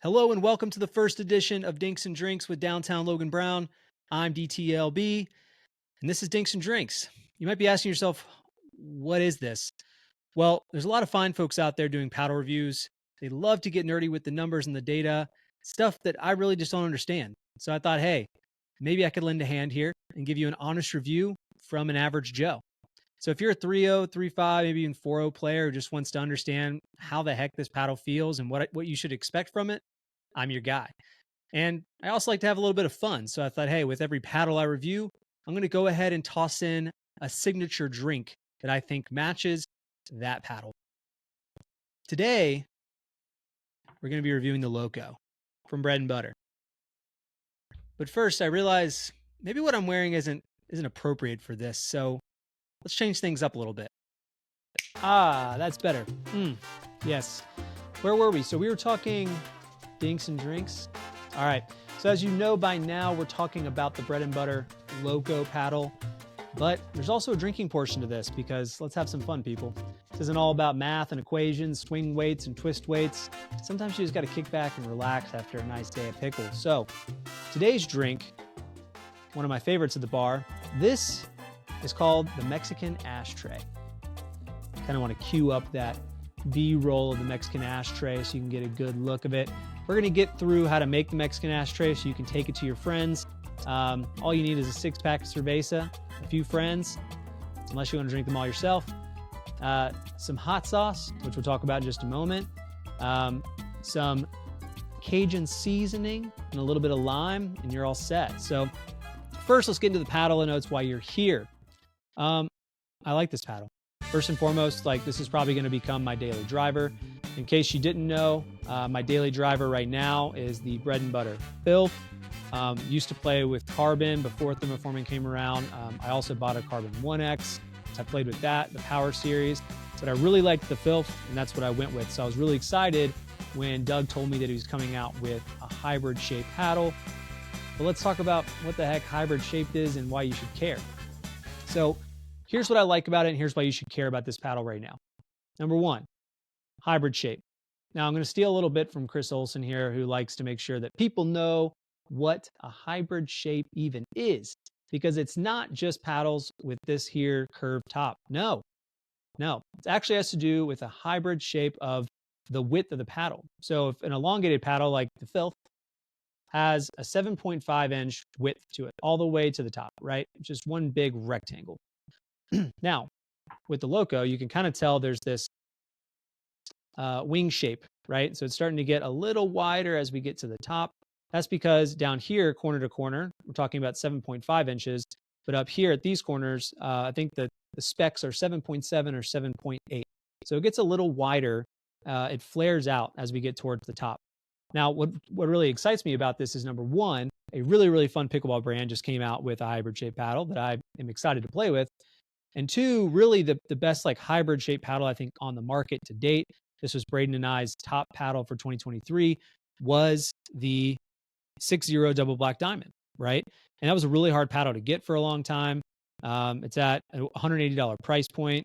Hello and welcome to the first edition of Dinks and Drinks with Downtown Logan Brown. I'm DTLB, and this is Dinks and Drinks. You might be asking yourself, what is this? Well, there's a lot of fine folks out there doing paddle reviews. They love to get nerdy with the numbers and the data, stuff that I really just don't understand. So I thought, hey, maybe I could lend a hand here and give you an honest review from an average Joe. So if you're a 3.0, 3.5, maybe even 4.0 player who just wants to understand how the heck this paddle feels and what you should expect from it, I'm your guy. And I also like to have a little bit of fun. So I thought, hey, with every paddle I review, I'm going to go ahead and toss in a signature drink that I think matches that paddle. Today, we're going to be reviewing the Loco from Bread Butter. But first, I realize maybe what I'm wearing isn't appropriate for this. So let's change things up a little bit. Ah, that's better. Yes. Where were we? So we were talking Dinks and Drinks. All right. So as you know by now, we're talking about the Bread and Butter Loco paddle. But there's also a drinking portion to this because let's have some fun, people. This isn't all about math and equations, swing weights and twist weights. Sometimes you just got to kick back and relax after a nice day of pickles. So today's drink, one of my favorites at the bar, this is called the Mexican ashtray. Kind of want to cue up that B-roll of the Mexican ashtray so you can get a good look of it. We're going to get through how to make the Mexican ashtray so you can take it to your friends. All you need is a 6-pack of cerveza, a few friends, unless you want to drink them all yourself, some hot sauce, which we'll talk about in just a moment, some Cajun seasoning, and a little bit of lime, and you're all set. So first, let's get into the paddle and notes why you're here. I like this paddle. First and foremost, this is probably going to become my daily driver. In case you didn't know, my daily driver right now is the Bread and Butter Filth. Used to play with Carbon before thermoforming came around. I also bought a Carbon 1X. So I played with that, the Power Series. But I really liked the Filth, and that's what I went with. So I was really excited when Doug told me that he was coming out with a hybrid-shaped paddle. But let's talk about what the heck hybrid-shaped is and why you should care. So here's what I like about it, and here's why you should care about this paddle right now. Number one, hybrid shape. Now, I'm going to steal a little bit from Chris Olson here, who likes to make sure that people know what a hybrid shape even is, because it's not just paddles with this here curved top. No, it actually has to do with a hybrid shape of the width of the paddle. So if an elongated paddle like the Filth has a 7.5-inch width to it, all the way to the top, right? Just one big rectangle. Now, with the Loco, you can kind of tell there's this wing shape, right? So it's starting to get a little wider as we get to the top. That's because down here, corner to corner, we're talking about 7.5 inches. But up here at these corners, I think that the specs are 7.7 or 7.8. So it gets a little wider. It flares out as we get towards the top. Now, what really excites me about this is, number one, a really, really fun pickleball brand just came out with a hybrid shape paddle that I am excited to play with. And two, really the best hybrid shape paddle I think on the market to date. This was Braden and I's top paddle for 2023 was the 6.0 double black diamond, right? And that was a really hard paddle to get for a long time. It's at a $180 price point.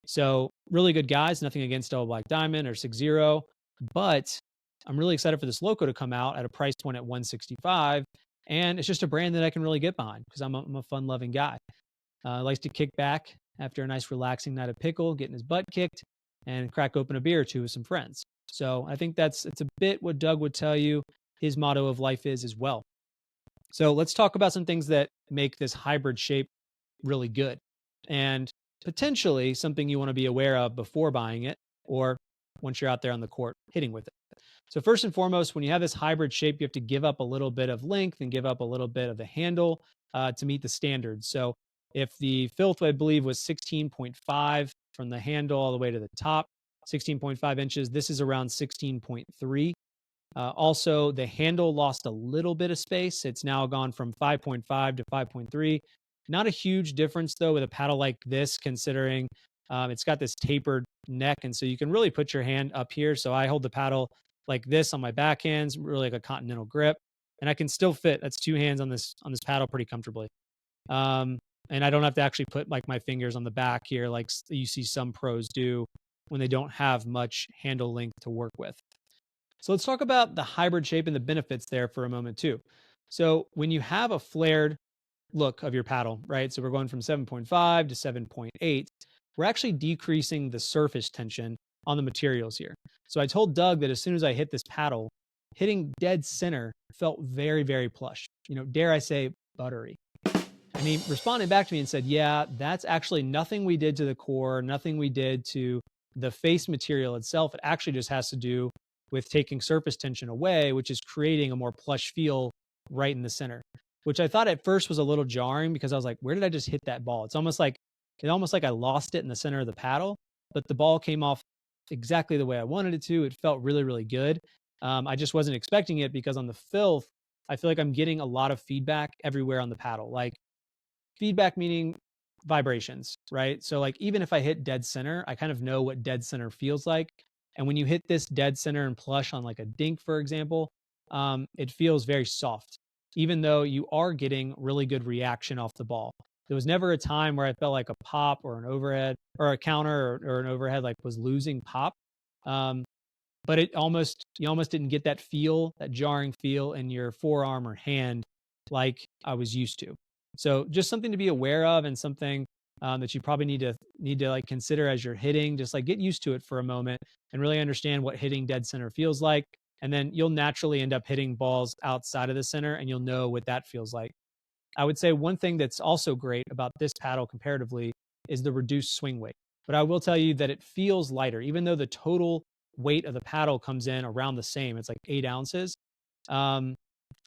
So really good guys, nothing against double black diamond or 6.0, but I'm really excited for this Loco to come out at a price point at $165. And it's just a brand that I can really get behind because I'm a fun loving guy. Likes to kick back after a nice relaxing night of pickle, getting his butt kicked, and crack open a beer or two with some friends. So I think it's a bit what Doug would tell you his motto of life is as well. So let's talk about some things that make this hybrid shape really good and potentially something you want to be aware of before buying it or once you're out there on the court hitting with it. So first and foremost, when you have this hybrid shape, you have to give up a little bit of length and give up a little bit of the handle to meet the standards. So if the Filth, I believe, was 16.5 from the handle all the way to the top, 16.5 inches, this is around 16.3. Also, the handle lost a little bit of space. It's now gone from 5.5 to 5.3. Not a huge difference, though, with a paddle like this, considering it's got this tapered neck. And so you can really put your hand up here. So I hold the paddle like this on my backhands, really like a continental grip. And I can still fit, that's two hands on this paddle pretty comfortably. And I don't have to actually put my fingers on the back here like you see some pros do when they don't have much handle length to work with. So let's talk about the hybrid shape and the benefits there for a moment too. So when you have a flared look of your paddle, right? So we're going from 7.5 to 7.8. We're actually decreasing the surface tension on the materials here. So I told Doug that as soon as I hit this paddle, hitting dead center felt very, very plush. Dare I say, buttery. And he responded back to me and said, yeah, that's actually nothing we did to the core, nothing we did to the face material itself. It actually just has to do with taking surface tension away, which is creating a more plush feel right in the center, which I thought at first was a little jarring because I was like, where did I just hit that ball? It's almost like I lost it in the center of the paddle, but the ball came off exactly the way I wanted it to. It felt really, really good. I just wasn't expecting it because on the filth, I feel like I'm getting a lot of feedback everywhere on the paddle. Like feedback meaning vibrations, right? So like even if I hit dead center, I kind of know what dead center feels like. And when you hit this dead center and plush on like a dink, for example, it feels very soft, even though you are getting really good reaction off the ball. There was never a time where I felt like a pop or an overhead or a counter or an overhead like was losing pop. Um, but you almost didn't get that feel, that jarring feel in your forearm or hand like I was used to. So just something to be aware of and something that you probably need to like consider as you're hitting. Just like get used to it for a moment and really understand what hitting dead center feels like. And then you'll naturally end up hitting balls outside of the center and you'll know what that feels like. I would say one thing that's also great about this paddle comparatively is the reduced swing weight. But I will tell you that it feels lighter, even though the total weight of the paddle comes in around the same. It's like 8 ounces. Um,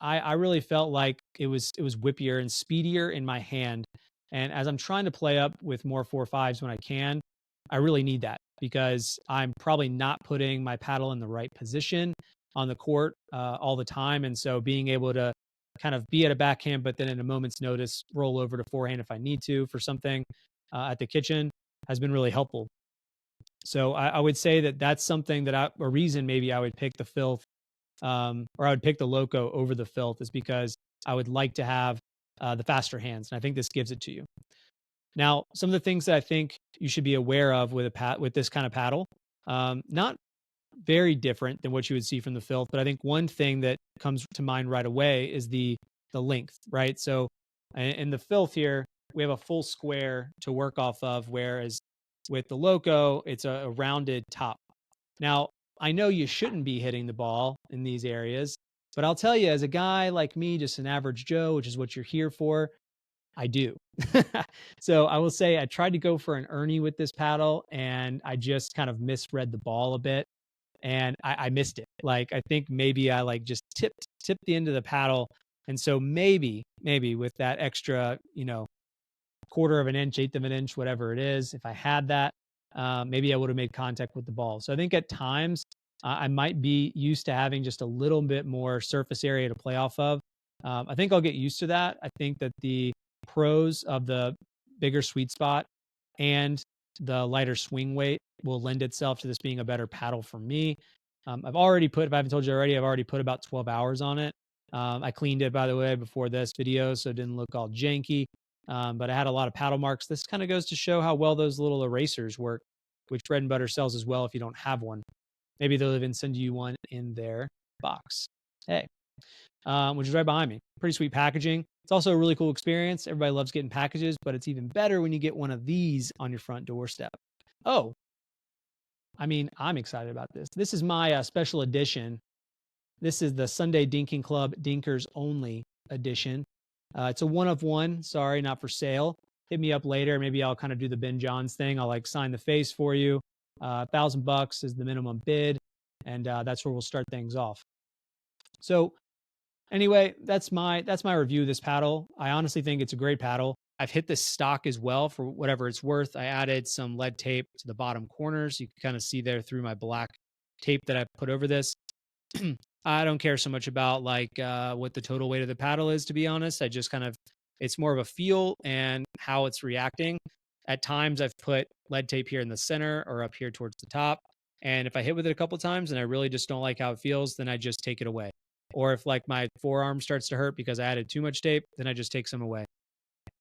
I really felt like it was whippier and speedier in my hand. And as I'm trying to play up with more 4.5s when I can, I really need that because I'm probably not putting my paddle in the right position on the court all the time. And so being able to kind of be at a backhand, but then in a moment's notice, roll over to forehand if I need to for something at the kitchen has been really helpful. So I would say that that's something that a reason maybe I would pick the filth or I would pick the Loco over the filth is because I would like to have the faster hands. And I think this gives it to you. Now, some of the things that I think you should be aware of with this kind of paddle, not very different than what you would see from the filth, but I think one thing that comes to mind right away is the length, right? So in the filth here, we have a full square to work off of, whereas with the Loco, it's a rounded top. Now, I know you shouldn't be hitting the ball in these areas, but I'll tell you, as a guy like me, just an average Joe, which is what you're here for, I do. So I will say I tried to go for an Ernie with this paddle and I just kind of misread the ball a bit and I missed it. Like I think maybe I like just tipped the end of the paddle. And so maybe with that extra, quarter of an inch, eighth of an inch, whatever it is, if I had that, maybe I would have made contact with the ball. So I think at times I might be used to having just a little bit more surface area to play off of. I think I'll get used to that. I think that the pros of the bigger sweet spot and the lighter swing weight will lend itself to this being a better paddle for me. I've already put, if I haven't told you already, I've already put about 12 hours on it. I cleaned it, by the way, before this video, so it didn't look all janky. But I had a lot of paddle marks. This kind of goes to show how well those little erasers work, which Bread and Butter sells as well if you don't have one. Maybe they'll even send you one in their box. Hey, which is right behind me. Pretty sweet packaging. It's also a really cool experience. Everybody loves getting packages, but it's even better when you get one of these on your front doorstep. Oh, I mean, I'm excited about this. This is my special edition. This is the Sunday Dinking Club Dinkers Only edition. It's a one of one. Sorry, not for sale. Hit me up later. Maybe I'll kind of do the Ben Johns thing. I'll like sign the face for you. $1,000 is the minimum bid, and that's where we'll start things off. So anyway, that's my review of this paddle. I honestly think it's a great paddle. I've hit this stock as well for whatever it's worth. I added some lead tape to the bottom corners. You can kind of see there through my black tape that I put over this. I don't care so much about like what the total weight of the paddle is, to be honest. I just kind of, it's more of a feel and how it's reacting. At times I've put lead tape here in the center or up here towards the top. And if I hit with it a couple times and I really just don't like how it feels, then I just take it away. Or if like my forearm starts to hurt because I added too much tape, then I just take some away.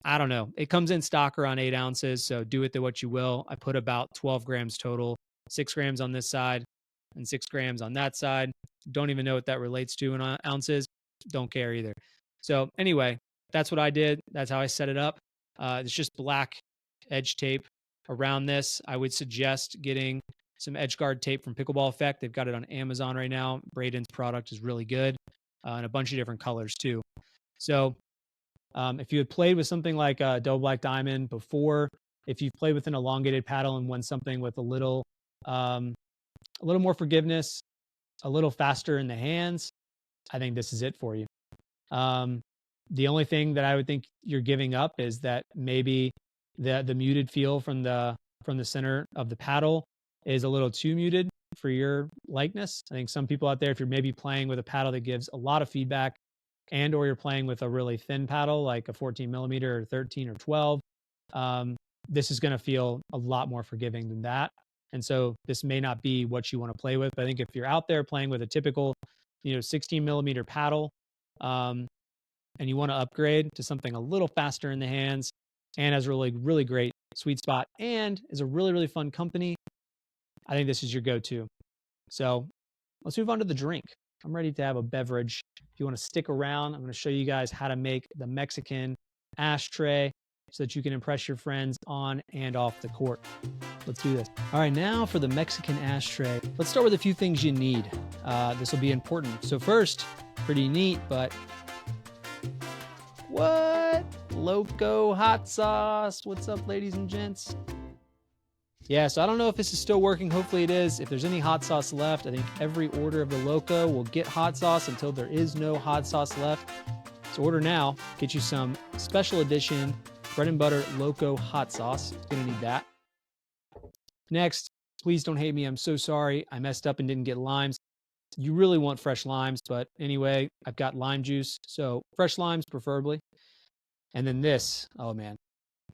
I don't know. It comes in stock around 8 ounces. So do with it what you will. I put about 12 grams total, 6 grams on this side. and 6 grams on that side. Don't even know what that relates to in ounces. Don't care either. So anyway, that's what I did. That's how I set it up. It's just black edge tape around this. I would suggest getting some edge guard tape from Pickleball Effect. They've got it on Amazon right now. Braden's product is really good, and a bunch of different colors too. So if you had played with something like a Double Black Diamond before, if you've played with an elongated paddle and won something with a little more forgiveness, a little faster in the hands, I think this is it for you. The only thing that I would think you're giving up is that maybe the muted feel from the center of the paddle is a little too muted for your likeness. I think some people out there, if you're maybe playing with a paddle that gives a lot of feedback, and or you're playing with a really thin paddle like a 14 millimeter or 13 or 12, this is going to feel a lot more forgiving than that. And so this may not be what you want to play with. But I think if you're out there playing with a typical 16 millimeter paddle, and you want to upgrade to something a little faster in the hands and has really, really great sweet spot and is a really, really fun company, I think this is your go-to. So let's move on to the drink. I'm ready to have a beverage. If you want to stick around, I'm going to show you guys how to make the Mexican ashtray so that you can impress your friends on and off the court. Let's do this. All right, now for the Mexican ashtray. Let's start with a few things you need. This will be important. So first, pretty neat, but what? Loco hot sauce. What's up, ladies and gents? Yeah, so I don't know if this is still working. Hopefully it is. If there's any hot sauce left, I think every order of the Loco will get hot sauce until there is no hot sauce left. So order now. Get you some special edition Bread and Butter Loco hot sauce. You're gonna need that. Next, please don't hate me. I'm so sorry. I messed up and didn't get limes. You really want fresh limes, but anyway, I've got lime juice. So fresh limes preferably. And then this, oh man,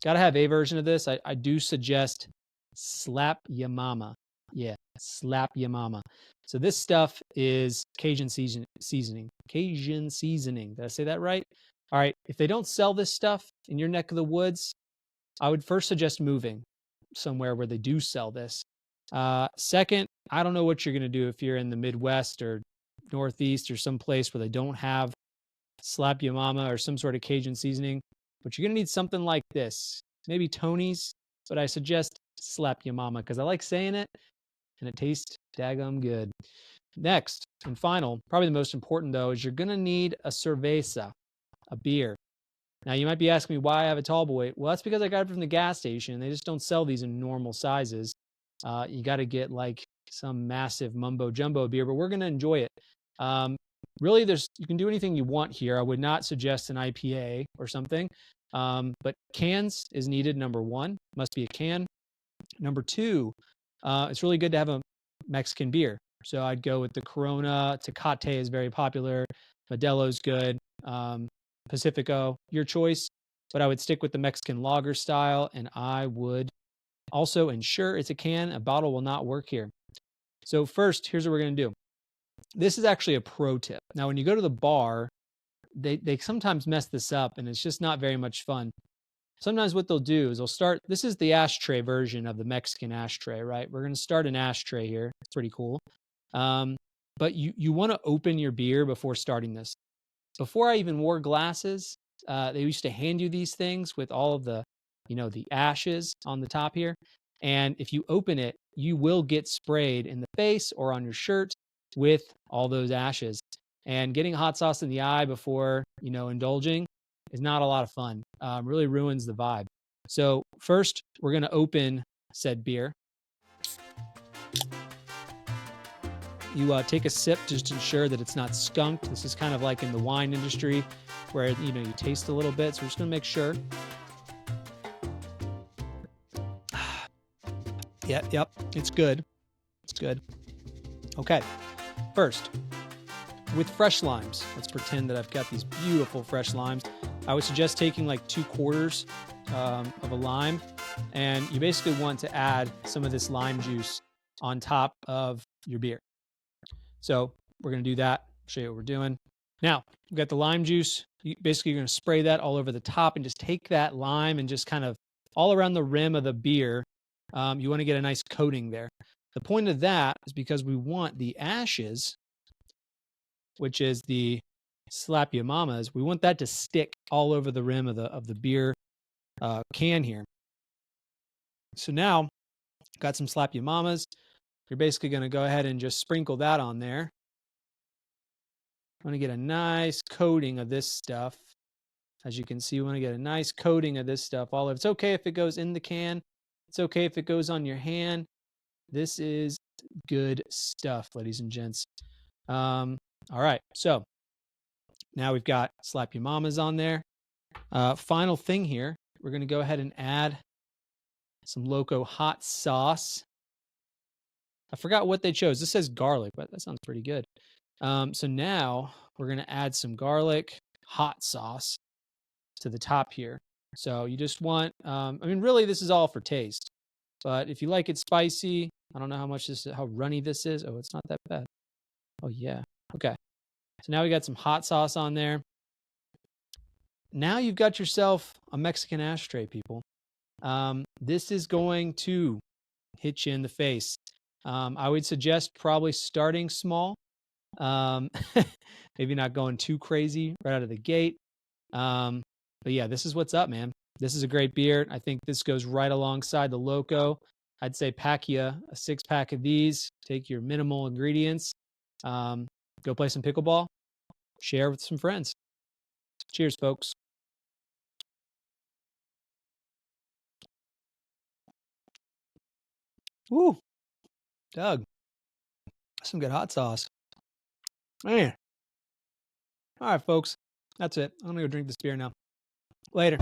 gotta have a version of this. I do suggest Slap Ya Mama. Yeah, Slap Ya Mama. So this stuff is Cajun seasoning. Cajun seasoning. Did I say that right? All right. If they don't sell this stuff in your neck of the woods, I would first suggest moving somewhere where they do sell this. Second, I don't know what you're going to do if you're in the Midwest or Northeast or someplace where they don't have Slap Ya Mama or some sort of Cajun seasoning, but you're going to need something like this. Maybe Tony's, but I suggest Slap Ya Mama because I like saying it and it tastes daggum good. Next and final, probably the most important though, is you're going to need a cerveza, a beer. Now you might be asking me why I have a tall boy. Well, that's because I got it from the gas station. They just don't sell these in normal sizes. You got to get like some massive mumbo jumbo beer, but we're going to enjoy it. Really, you can do anything you want here. I would not suggest an IPA or something, but cans is needed. Number one, must be a can. Number two, it's really good to have a Mexican beer. So I'd go with the Corona. Tecate is very popular. Modelo's good. Pacifico, your choice. But I would stick with the Mexican lager style, and I would also ensure it's a can. A bottle will not work here. So first, here's what we're going to do. This is actually a pro tip. Now, when you go to the bar, they sometimes mess this up, and it's just not very much fun. Sometimes what they'll do is they'll start, this is the ashtray version of the Mexican ashtray, right? We're going to start an ashtray here. It's pretty cool. But you want to open your beer before starting this. Before I even wore glasses, they used to hand you these things with all of the, the ashes on the top here. And if you open it, you will get sprayed in the face or on your shirt with all those ashes. And getting hot sauce in the eye before, indulging is not a lot of fun. Really ruins the vibe. So first, we're going to open said beer. You take a sip just to ensure that it's not skunked. This is kind of like in the wine industry where, you taste a little bit. So we're just going to make sure. Yep. It's good. It's good. Okay. First, with fresh limes, let's pretend that I've got these beautiful fresh limes. I would suggest taking like 2/4 of a lime, and you basically want to add some of this lime juice on top of your beer. So we're going to do that. I'll show you what we're doing. Now, we've got the lime juice. Basically, you're going to spray that all over the top and just take that lime and just kind of all around the rim of the beer. You want to get a nice coating there. The point of that is because we want the ashes, which is the slap ya mamas, we want that to stick all over the rim of the beer can here. So now, got some slap ya mamas. You're basically going to go ahead and just sprinkle that on there. I want to get a nice coating of this stuff. As you can see, we want to get a nice coating of this stuff all over. It's okay if it goes in the can. It's okay if it goes on your hand. This is good stuff, ladies and gents. All right, so now we've got Slap Your Mamas on there. Final thing here, we're going to go ahead and add some Loco hot sauce. I forgot what they chose. This says garlic, but that sounds pretty good. So now we're going to add some garlic hot sauce to the top here. So you just want, I mean, really, this is all for taste. But if you like it spicy, I don't know how runny this is. Oh, it's not that bad. Oh, yeah. Okay. So now we got some hot sauce on there. Now you've got yourself a Mexican ashtray, people. This is going to hit you in the face. I would suggest probably starting small. Maybe not going too crazy right out of the gate. But yeah, this is what's up, man. This is a great beer. I think this goes right alongside the Loco. I'd say pack you a 6-pack of these. Take your minimal ingredients. Go play some pickleball. Share with some friends. Cheers, folks. Woo, Doug. Some good hot sauce. Man. All right, folks. That's it. I'm going to go drink this beer now. Later.